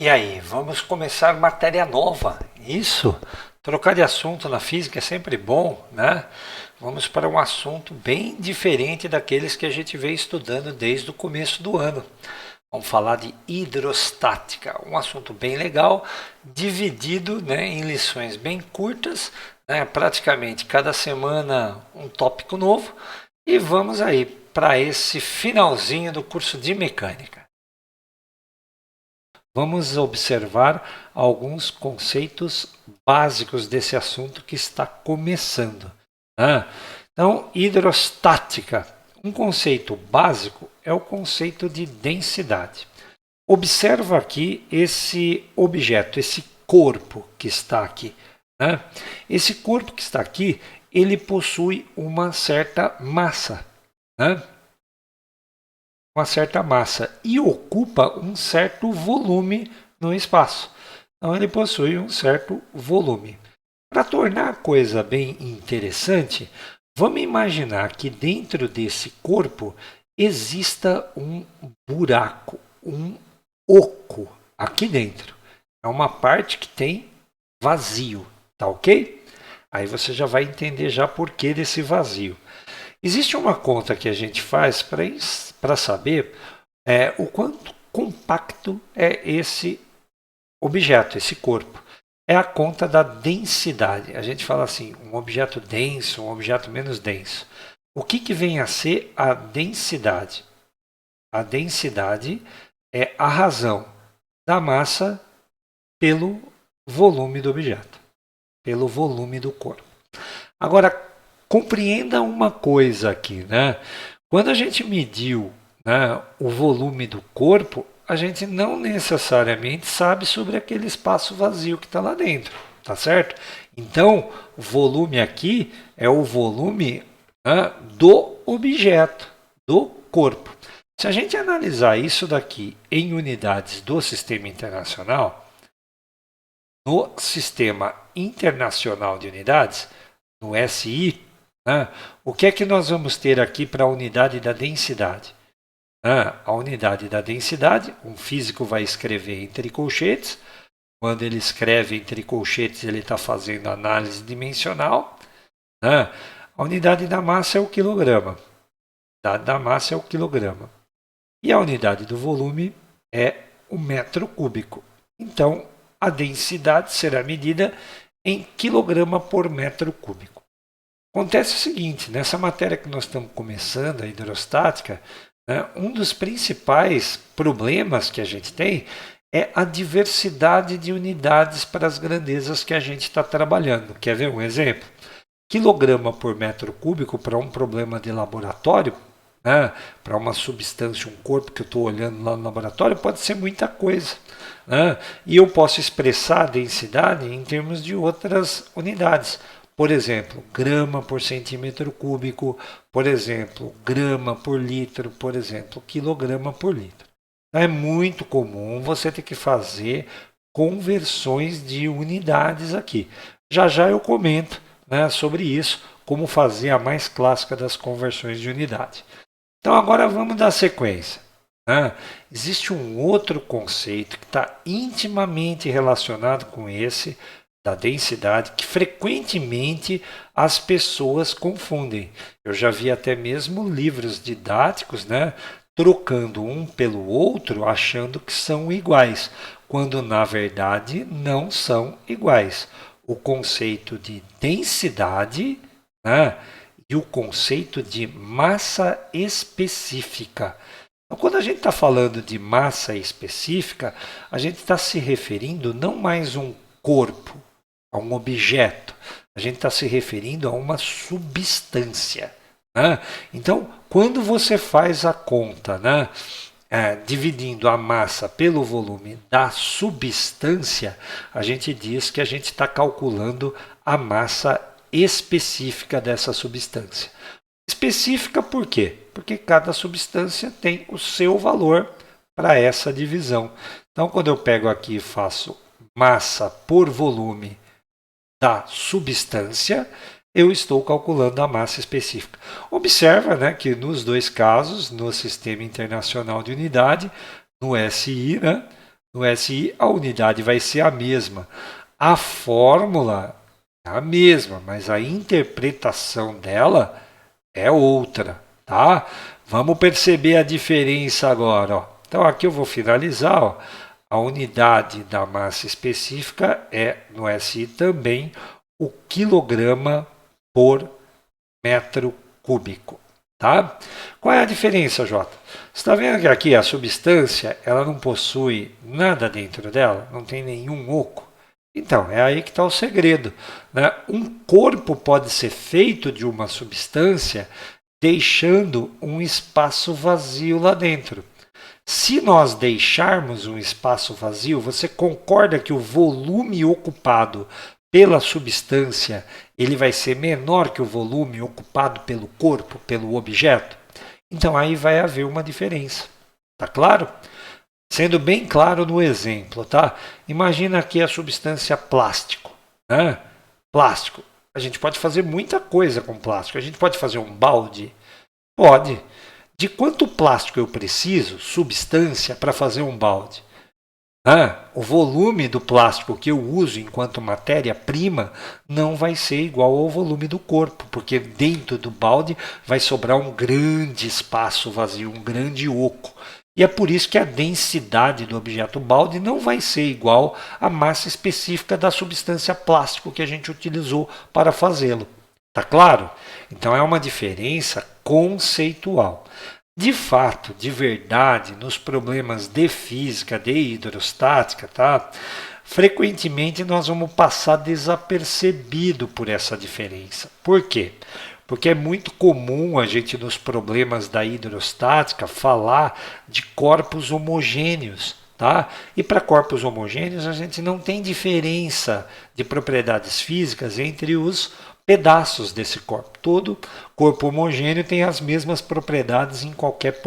E aí, vamos começar matéria nova. Isso, trocar de assunto na física é sempre bom, né? Vamos para um assunto bem diferente daqueles que a gente vem estudando desde o começo do ano. Vamos falar de hidrostática, um assunto bem legal, dividido, né, em lições bem curtas, né, praticamente cada semana um tópico novo. E vamos aí para esse finalzinho do curso de mecânica. Vamos observar alguns conceitos básicos desse assunto que está começando, né? Então, hidrostática. Um conceito básico é o conceito de densidade. Observa aqui esse objeto, esse corpo que está aqui, né? Esse corpo que está aqui, ele possui uma certa massa, né? Uma certa massa e ocupa um certo volume no espaço. Então ele possui um certo volume. Para tornar a coisa bem interessante, vamos imaginar que dentro desse corpo exista um buraco, um oco aqui dentro. É uma parte que tem vazio, tá ok? Aí você já vai entender já por que desse vazio. Existe uma conta que a gente faz para saber o quanto compacto é esse objeto, esse corpo. É a conta da densidade. A gente fala assim, um objeto denso, um objeto menos denso. O que vem a ser a densidade? A densidade é a razão da massa pelo volume do objeto, pelo volume do corpo. Agora, compreenda uma coisa aqui, né? Quando a gente mediu, né, o volume do corpo, a gente não necessariamente sabe sobre aquele espaço vazio que está lá dentro, tá certo? Então, o volume aqui é o volume, né, do objeto, do corpo. Se a gente analisar isso daqui em unidades do sistema internacional, no sistema internacional de unidades, no SI, né, o que é que nós vamos ter aqui para a unidade da densidade? A unidade da densidade, um físico vai escrever entre colchetes. Quando ele escreve entre colchetes, ele está fazendo análise dimensional. A unidade da massa é o quilograma. A unidade da massa é o quilograma. E a unidade do volume é o metro cúbico. Então, a densidade será medida em quilograma por metro cúbico. Acontece o seguinte, nessa matéria que nós estamos começando, a hidrostática, né, um dos principais problemas que a gente tem é a diversidade de unidades para as grandezas que a gente está trabalhando. Quer ver um exemplo? Quilograma por metro cúbico para um problema de laboratório, né, para uma substância, um corpo que eu estou olhando lá no laboratório, pode ser muita coisa. Né? E eu posso expressar a densidade em termos de outras unidades. Por exemplo, grama por centímetro cúbico, por exemplo, grama por litro, por exemplo, quilograma por litro. É muito comum você ter que fazer conversões de unidades aqui. Já já eu comento, né, sobre isso, como fazer a mais clássica das conversões de unidade. Então agora vamos dar sequência. Né? Existe um outro conceito que está intimamente relacionado com esse, da densidade, que frequentemente as pessoas confundem. Eu já vi até mesmo livros didáticos, né, trocando um pelo outro, achando que são iguais, quando na verdade não são iguais. O conceito de densidade, né, e o conceito de massa específica. Então, quando a gente está falando de massa específica, a gente está se referindo não mais a um corpo, a um objeto, a gente está se referindo a uma substância. Né? Então, quando você faz a conta, né, dividindo a massa pelo volume da substância, a gente diz que a gente está calculando a massa específica dessa substância. Específica por quê? Porque cada substância tem o seu valor para essa divisão. Então, quando eu pego aqui e faço massa por volume da substância, eu estou calculando a massa específica. Observa, né, que nos dois casos, no Sistema Internacional de Unidade, no SI, né, No SI, a unidade vai ser a mesma. A fórmula é a mesma, mas a interpretação dela é outra, tá? Vamos perceber a diferença agora, ó. Então, aqui eu vou finalizar, ó. A unidade da massa específica é, no SI também, o quilograma por metro cúbico. Tá? Qual é a diferença, Jota? Você está vendo que aqui a substância ela não possui nada dentro dela? Não tem nenhum oco? Então, é aí que está o segredo. Né? Um corpo pode ser feito de uma substância deixando um espaço vazio lá dentro. Se nós deixarmos um espaço vazio, você concorda que o volume ocupado pela substância ele vai ser menor que o volume ocupado pelo corpo, pelo objeto? Então aí vai haver uma diferença. Tá claro? Sendo bem claro no exemplo, tá? Imagina aqui a substância plástico, né? Plástico. A gente pode fazer muita coisa com plástico. A gente pode fazer um balde? Pode. De quanto plástico eu preciso, substância, para fazer um balde? O volume do plástico que eu uso enquanto matéria-prima não vai ser igual ao volume do corpo, porque dentro do balde vai sobrar um grande espaço vazio, um grande oco. E é por isso que a densidade do objeto balde não vai ser igual à massa específica da substância plástico que a gente utilizou para fazê-lo. Tá claro? Então é uma diferença conceitual. De fato, de verdade, nos problemas de física, de hidrostática, tá? Frequentemente nós vamos passar desapercebido por essa diferença. Por quê? Porque é muito comum a gente, nos problemas da hidrostática, falar de corpos homogêneos. Tá? E para corpos homogêneos, a gente não tem diferença de propriedades físicas entre os pedaços desse corpo. Todo corpo homogêneo tem as mesmas propriedades em qualquer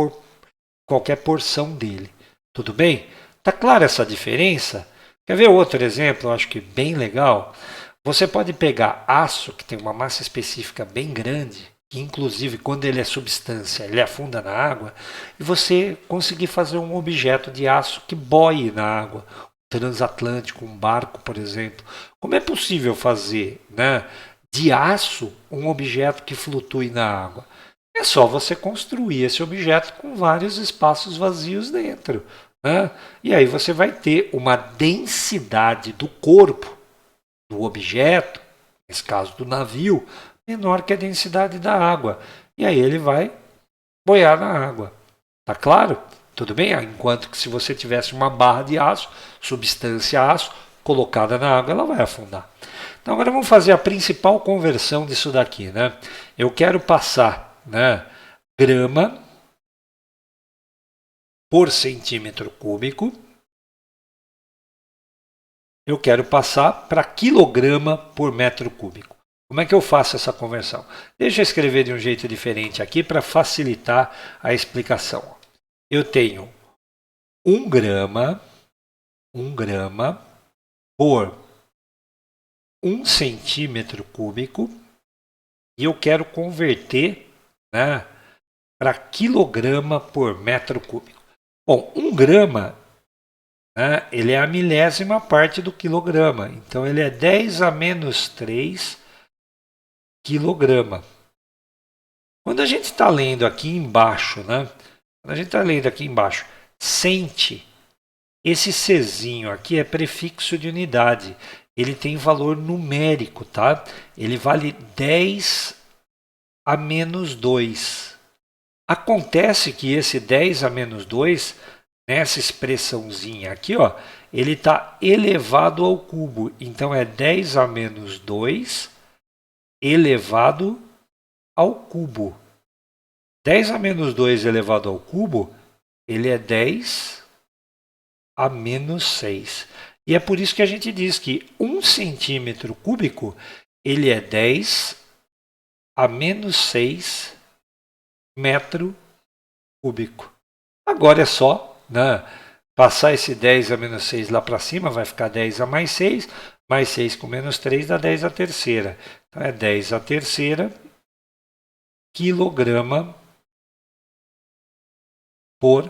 porção dele. Tudo bem? Tá clara essa diferença? Quer ver outro exemplo? Eu acho que bem legal. Você pode pegar aço, que tem uma massa específica bem grande, que inclusive quando ele é substância, ele afunda na água, e você conseguir fazer um objeto de aço que boie na água, um transatlântico, um barco, por exemplo. Como é possível fazer, né, de aço um objeto que flutue na água? É só você construir esse objeto com vários espaços vazios dentro. Né? E aí você vai ter uma densidade do corpo do objeto, nesse caso do navio, menor que a densidade da água. E aí ele vai boiar na água. Tá claro? Tudo bem? Enquanto que se você tivesse uma barra de aço, substância aço, colocada na água, ela vai afundar. Então agora vamos fazer a principal conversão disso daqui. Né? Eu quero passar, né, grama por centímetro cúbico. Eu quero passar para quilograma por metro cúbico. Como é que eu faço essa conversão? Deixa eu escrever de um jeito diferente aqui para facilitar a explicação. Eu tenho 1 grama por 1 centímetro cúbico e eu quero converter, né, para quilograma por metro cúbico. Bom, 1 grama, né, ele é a milésima parte do quilograma, então ele é 10 a menos 3 quilograma. Quando a gente está lendo aqui embaixo, né, quando a gente está lendo aqui embaixo, centi, esse Czinho aqui é prefixo de unidade. Ele tem valor numérico, tá? Ele vale 10 a menos 2. Acontece que esse 10 a menos 2, nessa expressãozinha aqui, ó, ele está elevado ao cubo. Então é 10 a menos 2 elevado ao cubo. 10 a menos 2 elevado ao cubo, ele é 10 a menos 6. E é por isso que a gente diz que 1 centímetro cúbico ele é 10 a menos 6 metro cúbico. Agora é só, né, passar esse 10 a menos 6 lá para cima, vai ficar 10 a mais 6 com menos 3 dá 10 a terceira. Então é 10 a terceira quilograma por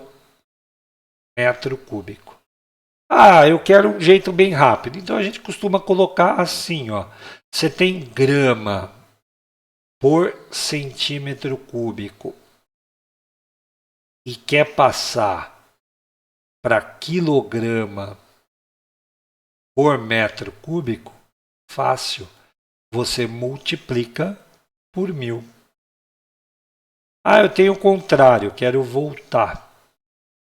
metro cúbico. Ah, eu quero um jeito bem rápido. Então a gente costuma colocar assim, ó. Você tem grama por centímetro cúbico e quer passar para quilograma por metro cúbico, fácil. Você multiplica por 1000. Ah, eu tenho o contrário, quero voltar.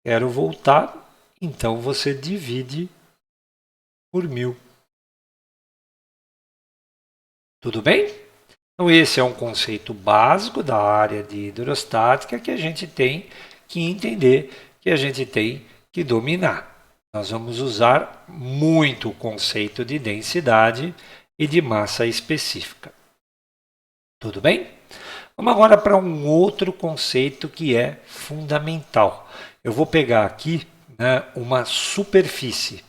Quero voltar, então você divide por 1000. Tudo bem? Então esse é um conceito básico da área de hidrostática que a gente tem que entender, que a gente tem que dominar. Nós vamos usar muito o conceito de densidade e de massa específica. Tudo bem? Vamos agora para um outro conceito que é fundamental. Eu vou pegar aqui, né, uma superfície.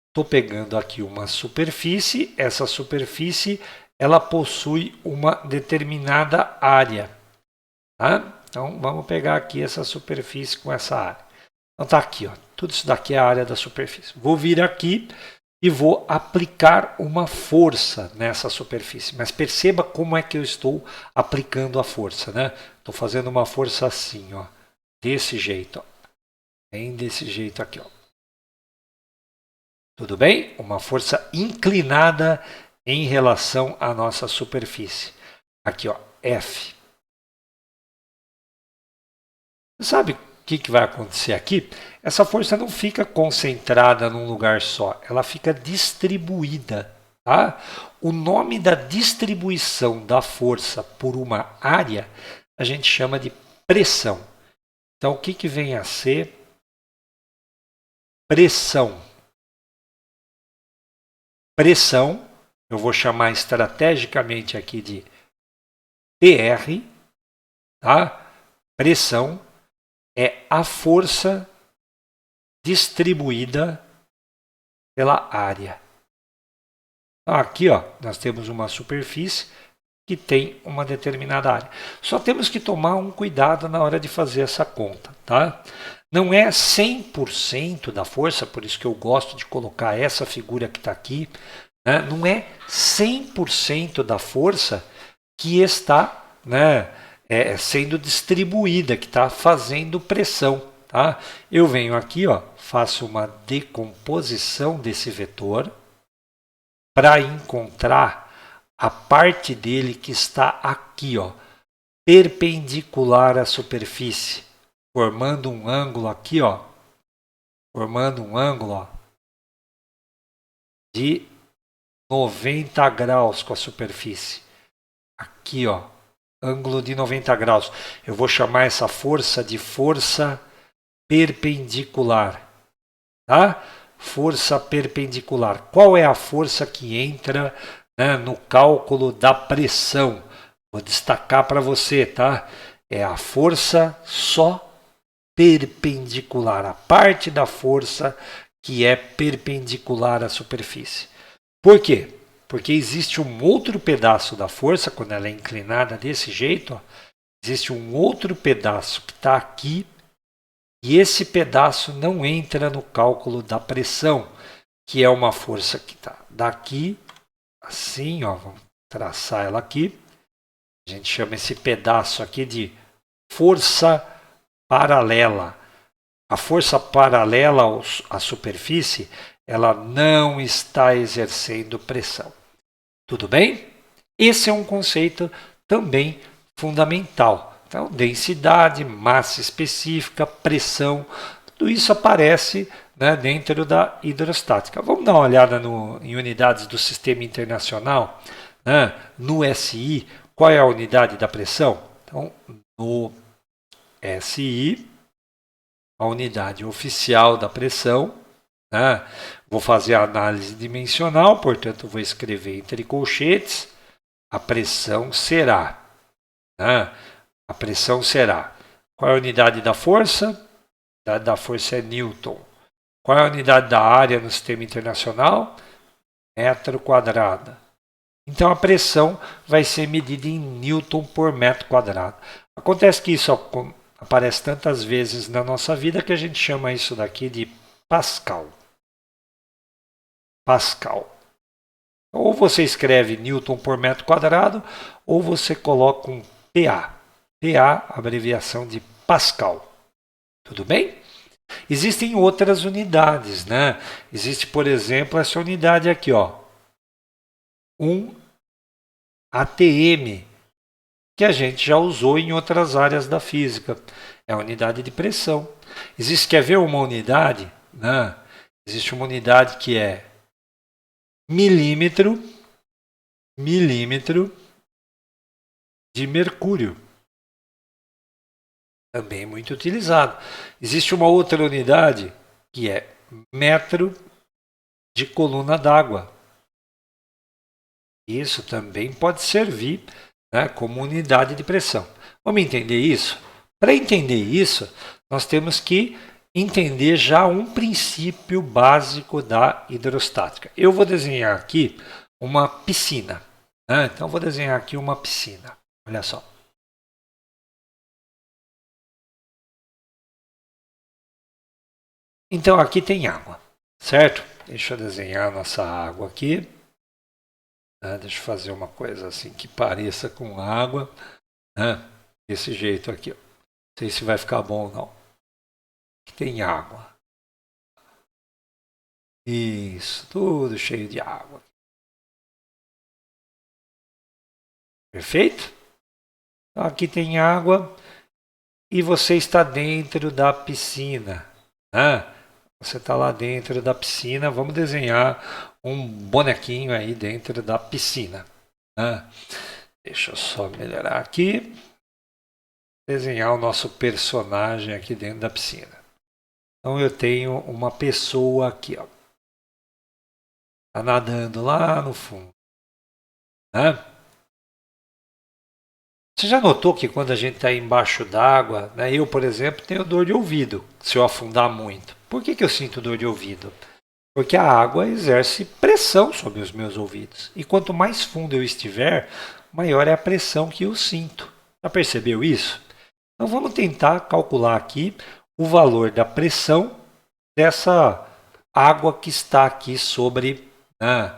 Estou pegando aqui uma superfície. Essa superfície ela possui uma determinada área. Tá? Então vamos pegar aqui essa superfície com essa área. Então está aqui, ó. Tudo isso daqui é a área da superfície. Vou vir aqui e vou aplicar uma força nessa superfície. Mas perceba como é que eu estou aplicando a força, né? Estou fazendo uma força assim, ó, desse jeito, ó. Bem desse jeito aqui, ó. Tudo bem? Uma força inclinada em relação à nossa superfície. Aqui, ó, F. Sabe o que vai acontecer aqui? Essa força não fica concentrada num lugar só, ela fica distribuída. Tá? O nome da distribuição da força por uma área a gente chama de pressão. Então, o que vem a ser pressão? Pressão, eu vou chamar estrategicamente aqui de PR, tá? Pressão é a força distribuída pela área. Aqui, ó, nós temos uma superfície que tem uma determinada área. Só temos que tomar um cuidado na hora de fazer essa conta, tá? Não é 100% da força, por isso que eu gosto de colocar essa figura que está aqui, né? Não é 100% da força que está, né, sendo distribuída, que está fazendo pressão. Tá? Eu venho aqui, ó, faço uma decomposição desse vetor para encontrar a parte dele que está aqui, ó, perpendicular à superfície, formando um ângulo aqui, ó, formando um ângulo, ó, de 90 graus com a superfície. Aqui, ó, ângulo de 90 graus. Eu vou chamar essa força de força perpendicular. Tá? Força perpendicular. Qual é a força que entra, né, no cálculo da pressão? Vou destacar para você, tá? É a força só perpendicular, a parte da força que é perpendicular à superfície. Por quê? Porque existe um outro pedaço da força, quando ela é inclinada desse jeito, ó, existe um outro pedaço que está aqui, e esse pedaço não entra no cálculo da pressão, que é uma força que está daqui, assim, ó, vamos traçar ela aqui. A gente chama esse pedaço aqui de força paralela. A força paralela à superfície, ela não está exercendo pressão. Tudo bem? Esse é um conceito também fundamental. Então, densidade, massa específica, pressão, tudo isso aparece, né, dentro da hidrostática. Vamos dar uma olhada em unidades do Sistema Internacional, né, no SI, qual é a unidade da pressão? Então, no SI, a unidade oficial da pressão, né, vou fazer a análise dimensional, portanto, vou escrever entre colchetes, a pressão será, né, a pressão será. Qual é a unidade da força? A unidade da força é Newton. Qual é a unidade da área no sistema internacional? Metro quadrado. Então a pressão vai ser medida em Newton por metro quadrado. Acontece que isso aparece tantas vezes na nossa vida que a gente chama isso daqui de Pascal. Pascal. Ou você escreve Newton por metro quadrado, ou você coloca um PA. PA, abreviação de Pascal. Tudo bem? Existem outras unidades, né? Existe, por exemplo, essa unidade aqui, ó. 1 ATM, que a gente já usou em outras áreas da física. É a unidade de pressão. Quer ver uma unidade? Né? Existe uma unidade que é milímetro de mercúrio. Também muito utilizado. Existe uma outra unidade que é metro de coluna d'água. Isso também pode servir, né, como unidade de pressão. Vamos entender isso? Para entender isso, nós temos que entender já um princípio básico da hidrostática. Eu vou desenhar aqui uma piscina. Né? Então, vou desenhar aqui uma piscina. Olha só. Então, aqui tem água, certo? Deixa eu desenhar a nossa água aqui. Deixa eu fazer uma coisa assim que pareça com água. Desse jeito aqui. Ó. Não sei se vai ficar bom ou não. Aqui tem água. Isso, tudo cheio de água. Perfeito? Então, aqui tem água e você está dentro da piscina. Você está lá dentro da piscina. Vamos desenhar um bonequinho aí dentro da piscina. Deixa eu só melhorar aqui. Desenhar o nosso personagem aqui dentro da piscina. Então eu tenho uma pessoa aqui, ó. Tá nadando lá no fundo. Você já notou que quando a gente está embaixo d'água, né, eu, por exemplo, tenho dor de ouvido se eu afundar muito. Por que eu sinto dor de ouvido? Porque a água exerce pressão sobre os meus ouvidos. E quanto mais fundo eu estiver, maior é a pressão que eu sinto. Já percebeu isso? Então vamos tentar calcular aqui o valor da pressão dessa água que está aqui sobre o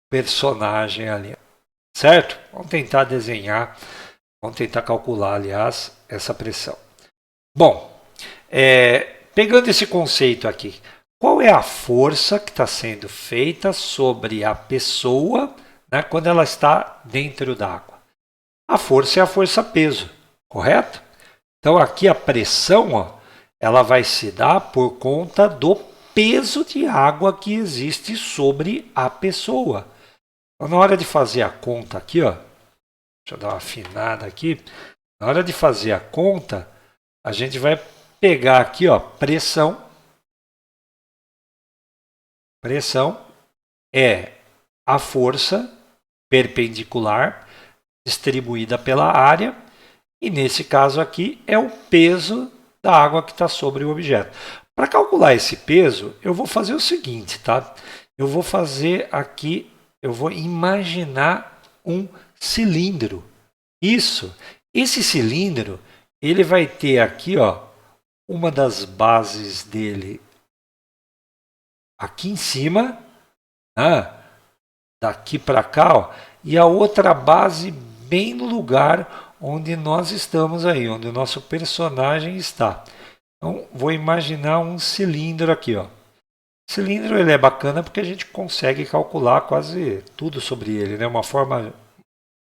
personagem ali. Certo? Vamos tentar desenhar, vamos tentar calcular, aliás, essa pressão. Bom, pegando esse conceito aqui, qual é a força que está sendo feita sobre a pessoa, né, quando ela está dentro d'água? A força é a força-peso, correto? Então aqui a pressão, ó, ela vai se dar por conta do peso de água que existe sobre a pessoa. Então, na hora de fazer a conta aqui, ó, deixa eu dar uma afinada aqui. Na hora de fazer a conta, a gente vai pegar aqui, ó, pressão. Pressão é a força perpendicular distribuída pela área. E nesse caso aqui é o peso da água que está sobre o objeto. Para calcular esse peso, eu vou fazer o seguinte, tá? Eu vou fazer aqui, eu vou imaginar um cilindro. Esse cilindro, ele vai ter aqui, ó, uma das bases dele aqui em cima, daqui para cá, ó, e a outra base bem no lugar onde nós estamos aí, onde o nosso personagem está. Então, vou imaginar um cilindro aqui, ó. O cilindro ele é bacana porque a gente consegue calcular quase tudo sobre ele, né? Uma forma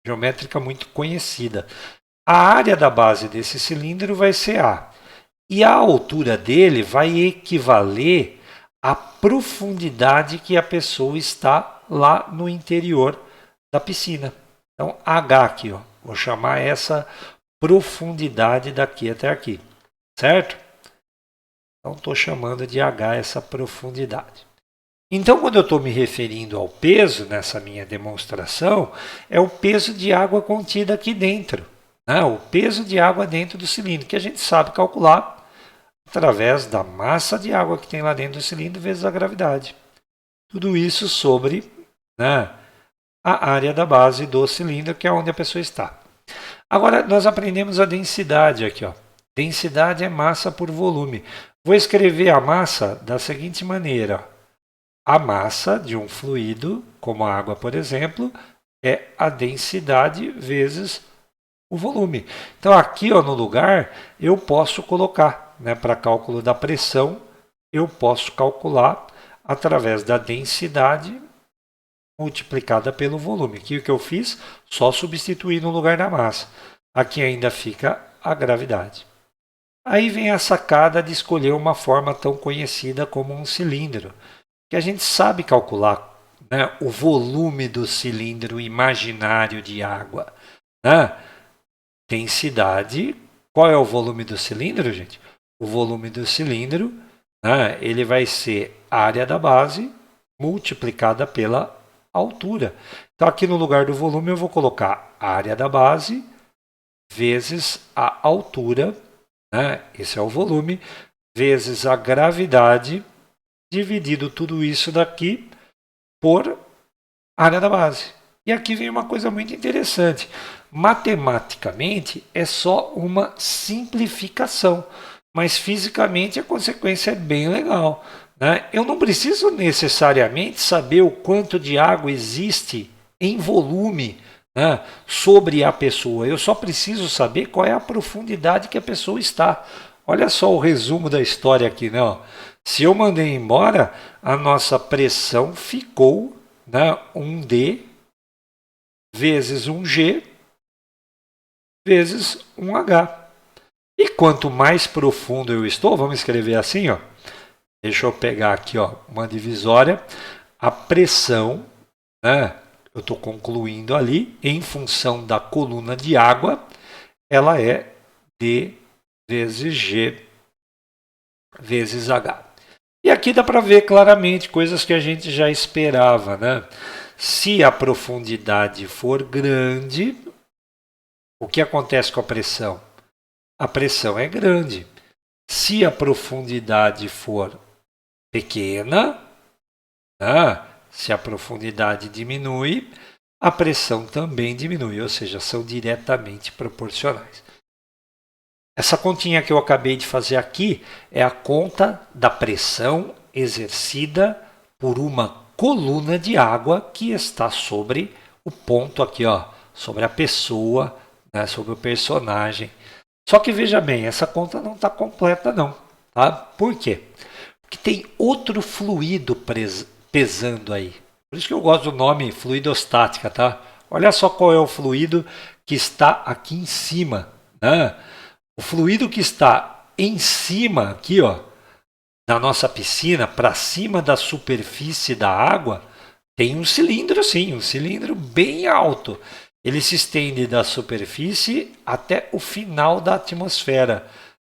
geométrica muito conhecida. A área da base desse cilindro vai ser A. E a altura dele vai equivaler à profundidade que a pessoa está lá no interior da piscina. Então, H aqui, ó. Vou chamar essa profundidade daqui até aqui, certo? Então, estou chamando de H essa profundidade. Então, quando eu estou me referindo ao peso nessa minha demonstração, é o peso de água contida aqui dentro. O peso de água dentro do cilindro, que a gente sabe calcular através da massa de água que tem lá dentro do cilindro vezes a gravidade. Tudo isso sobre a área da base do cilindro, que é onde a pessoa está. Agora, nós aprendemos a densidade aqui. Ó. Densidade é massa por volume. Vou escrever a massa da seguinte maneira. A massa de um fluido, como a água, por exemplo, é a densidade vezes o volume. Então, aqui ó, no lugar, eu posso colocar, né, para cálculo da pressão, eu posso calcular através da densidade multiplicada pelo volume. Aqui o que eu fiz? Só substituir no lugar da massa. Aqui ainda fica a gravidade. Aí vem a sacada de escolher uma forma tão conhecida como um cilindro, que a gente sabe calcular, né, o volume do cilindro imaginário de água. Né? Densidade, qual é o volume do cilindro, gente? O volume do cilindro, né, ele vai ser a área da base multiplicada pela altura. Então, aqui no lugar do volume, eu vou colocar a área da base vezes a altura, né? Esse é o volume, vezes a gravidade, dividido tudo isso daqui por área da base. E aqui vem uma coisa muito interessante. Matematicamente, é só uma simplificação, mas fisicamente a consequência é bem legal. Né? Eu não preciso necessariamente saber o quanto de água existe em volume, né, sobre a pessoa. Eu só preciso saber qual é a profundidade que a pessoa está. Olha só o resumo da história aqui. Né? Se eu mandei embora, a nossa pressão ficou, né, 1D vezes 1G vezes 1H. E quanto mais profundo eu estou, vamos escrever assim, ó. Deixa eu pegar aqui, ó, uma divisória. A pressão, né, eu estou concluindo ali, em função da coluna de água, ela é D vezes G vezes H. E aqui dá para ver claramente coisas que a gente já esperava. Né? Se a profundidade for grande, o que acontece com a pressão? A pressão é grande. Se a profundidade for pequena, né? Se a profundidade diminui, a pressão também diminui, ou seja, são diretamente proporcionais. Essa continha que eu acabei de fazer aqui é a conta da pressão exercida por uma coluna de água que está sobre o ponto aqui, ó, sobre a pessoa, né, sobre o personagem. Só que veja bem, essa conta não está completa não. Tá? Por quê? Porque tem outro fluido pesando aí. Por isso que eu gosto do nome fluidostática, tá? Olha só qual é o fluido que está aqui em cima, né? O fluido que está em cima aqui, ó, na nossa piscina, para cima da superfície da água, tem um cilindro, sim, um cilindro bem alto. Ele se estende da superfície até o final da atmosfera.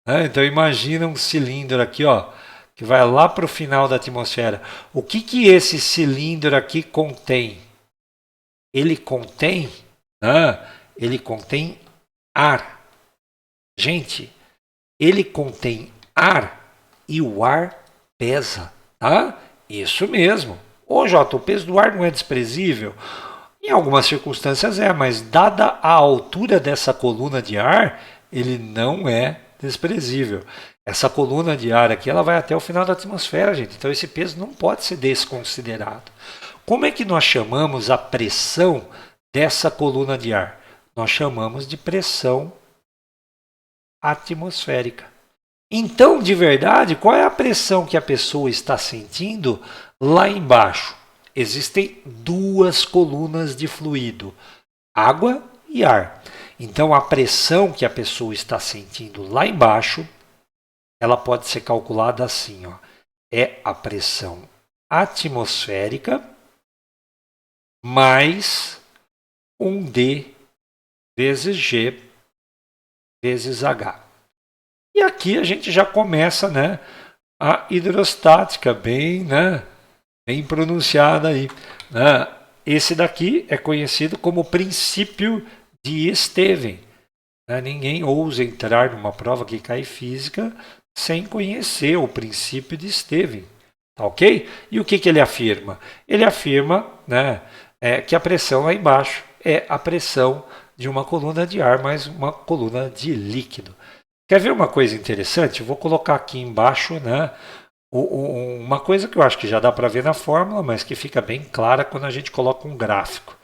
Né? Então imagina um cilindro aqui, ó, que vai lá para o final da atmosfera. O que esse cilindro aqui contém? Ele contém, né? Ele contém ar. Gente, ele contém ar e o ar pesa, tá? Isso mesmo. Ô Jota, o peso do ar não é desprezível? Em algumas circunstâncias é, mas dada a altura dessa coluna de ar, ele não é desprezível. Essa coluna de ar aqui, ela vai até o final da atmosfera, gente. Então esse peso não pode ser desconsiderado. Como é que nós chamamos a pressão dessa coluna de ar? Nós chamamos de pressão atmosférica. Então, de verdade, qual é a pressão que a pessoa está sentindo lá embaixo? Existem duas colunas de fluido, água e ar. Então, a pressão que a pessoa está sentindo lá embaixo, ela pode ser calculada assim, ó. É a pressão atmosférica mais 1D vezes G vezes H. E aqui a gente já começa, né, a hidrostática bem, né, bem pronunciada aí. Né? Esse daqui é conhecido como princípio de Stevens. Né? Ninguém ousa entrar numa prova que cai física sem conhecer o princípio de Stevens. Tá ok? E o que ele afirma? Ele afirma, né, que a pressão lá embaixo é a pressão de uma coluna de ar mais uma coluna de líquido. Quer ver uma coisa interessante? Eu vou colocar aqui embaixo, né, uma coisa que eu acho que já dá para ver na fórmula, mas que fica bem clara quando a gente coloca um gráfico.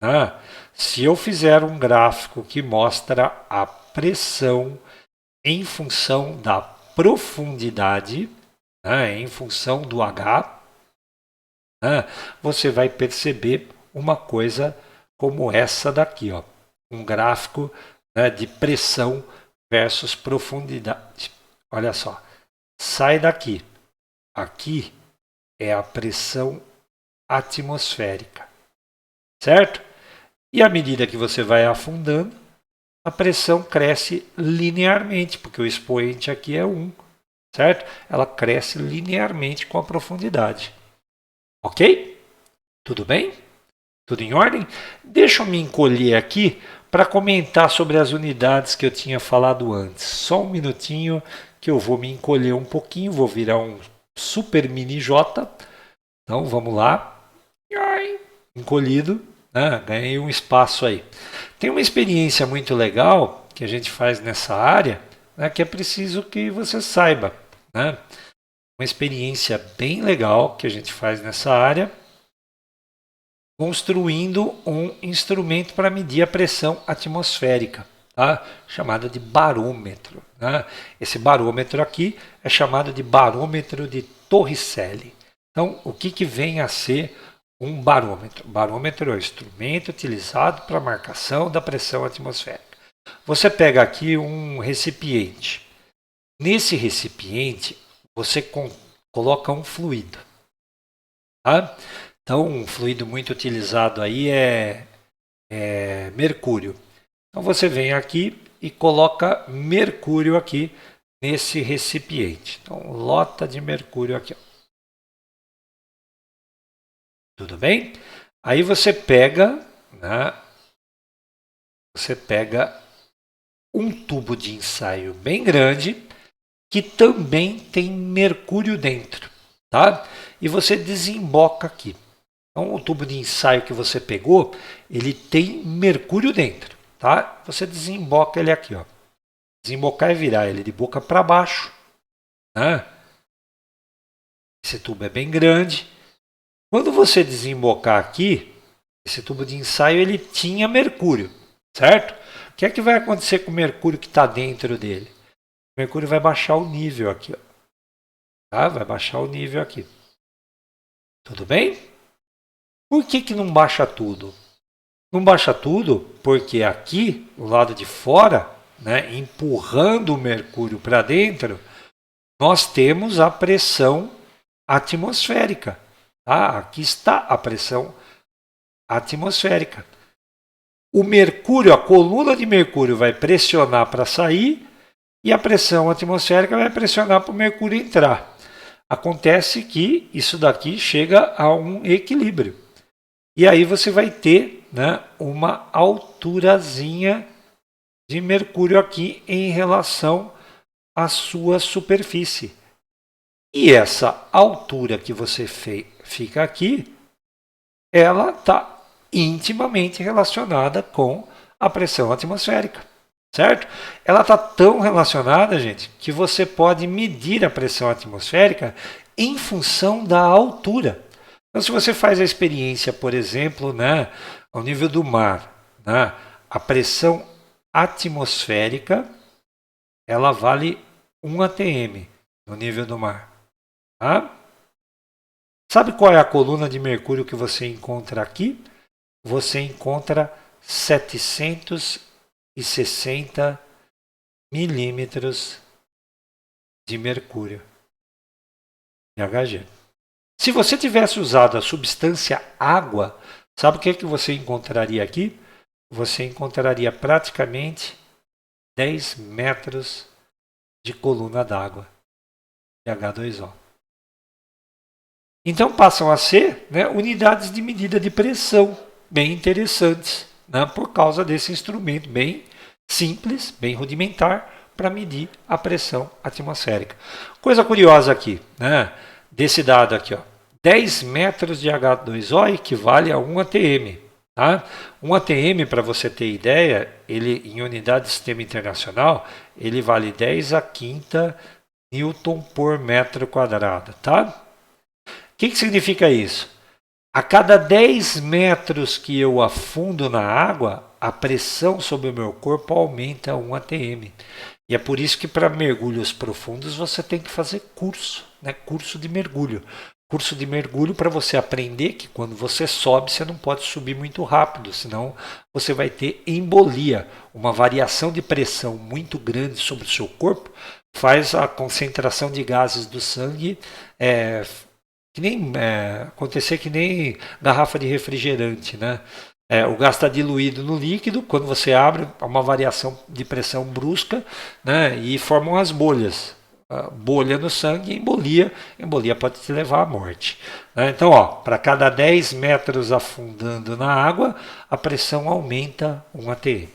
Né? Se eu fizer um gráfico que mostra a pressão em função da profundidade, né, em função do H, né, você vai perceber uma coisa como essa daqui, ó, um gráfico, né, de pressão versus profundidade. Olha só, sai daqui. Aqui é a pressão atmosférica, certo? E à medida que você vai afundando, a pressão cresce linearmente, porque o expoente aqui é 1, certo? Ela cresce linearmente com a profundidade. Ok? Tudo bem? Tudo em ordem? Deixa eu me encolher aqui para comentar sobre as unidades que eu tinha falado antes. Só um minutinho que eu vou me encolher um pouquinho, vou virar um super mini J. Então vamos lá. Encolhido, né? Ganhei um espaço aí. Tem uma experiência muito legal que a gente faz nessa área, né, que é preciso que você saiba. Né? Uma experiência bem legal que a gente faz nessa área, construindo um instrumento para medir a pressão atmosférica, tá? Chamada de barômetro. Né? Esse barômetro aqui é chamado de barômetro de Torricelli. Então, o que vem a ser um barômetro? Barômetro é o instrumento utilizado para a marcação da pressão atmosférica. Você pega aqui um recipiente. Nesse recipiente, você coloca um fluido. Tá? Então, um fluido muito utilizado aí é mercúrio. Então, você vem aqui e coloca mercúrio aqui nesse recipiente. Então, lota de mercúrio aqui. Ó. Tudo bem? Aí você pega, né, um tubo de ensaio bem grande que também tem mercúrio dentro, tá? E você desemboca aqui. Então, o tubo de ensaio que você pegou, ele tem mercúrio dentro, tá? Você desemboca ele aqui, ó. Desembocar é virar ele de boca para baixo, né? Esse tubo é bem grande. Quando você desembocar aqui, esse tubo de ensaio ele tinha mercúrio, certo? O que é que vai acontecer com o mercúrio que está dentro dele? O mercúrio vai baixar o nível aqui, ó. Tá? Vai baixar o nível aqui. Tudo bem? Por que não baixa tudo? Não baixa tudo porque aqui, do lado de fora, né, empurrando o mercúrio para dentro, nós temos a pressão atmosférica. Tá? Aqui está a pressão atmosférica. O mercúrio, a coluna de mercúrio vai pressionar para sair e a pressão atmosférica vai pressionar para o mercúrio entrar. Acontece que isso daqui chega a um equilíbrio. E aí você vai ter, né, uma alturazinha de mercúrio aqui em relação à sua superfície. E essa altura que você fica aqui, ela está intimamente relacionada com a pressão atmosférica, certo? Ela está tão relacionada, gente, que você pode medir a pressão atmosférica em função da altura. Então, se você faz a experiência, por exemplo, né, ao nível do mar, né, a pressão atmosférica, ela vale 1 atm no nível do mar. Tá? Sabe qual é a coluna de mercúrio que você encontra aqui? Você encontra 760 milímetros de mercúrio de Hg. Se você tivesse usado a substância água, sabe o que você encontraria aqui? Você encontraria praticamente 10 metros de coluna d'água de H2O. Então passam a ser, né, unidades de medida de pressão bem interessantes, né, por causa desse instrumento bem simples, bem rudimentar, para medir a pressão atmosférica. Coisa curiosa aqui, né, desse dado aqui, ó, 10 metros de H2O equivale a 1 atm. Tá? Um ATM, para você ter ideia, ele em unidade de sistema internacional, ele vale 10 a quinta Newton por metro quadrado. Tá? O que significa isso? A cada 10 metros que eu afundo na água, a pressão sobre o meu corpo aumenta 1 atm. E é por isso que para mergulhos profundos você tem que fazer curso, né? Curso de mergulho. Curso de mergulho para você aprender que quando você sobe, você não pode subir muito rápido, senão você vai ter embolia. Uma variação de pressão muito grande sobre o seu corpo faz a concentração de gases do sangue acontecer que nem garrafa de refrigerante, né? O gás está diluído no líquido, quando você abre, há uma variação de pressão brusca, né? E formam as bolhas. Bolha no sangue, embolia pode te levar à morte. Né? Então, para cada 10 metros afundando na água, a pressão aumenta 1 atm.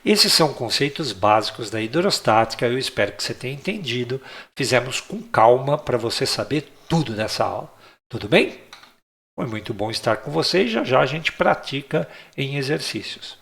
Esses são conceitos básicos da hidrostática, eu espero que você tenha entendido. Fizemos com calma para você saber tudo nessa aula. Tudo bem? Foi muito bom estar com você e já já a gente pratica em exercícios.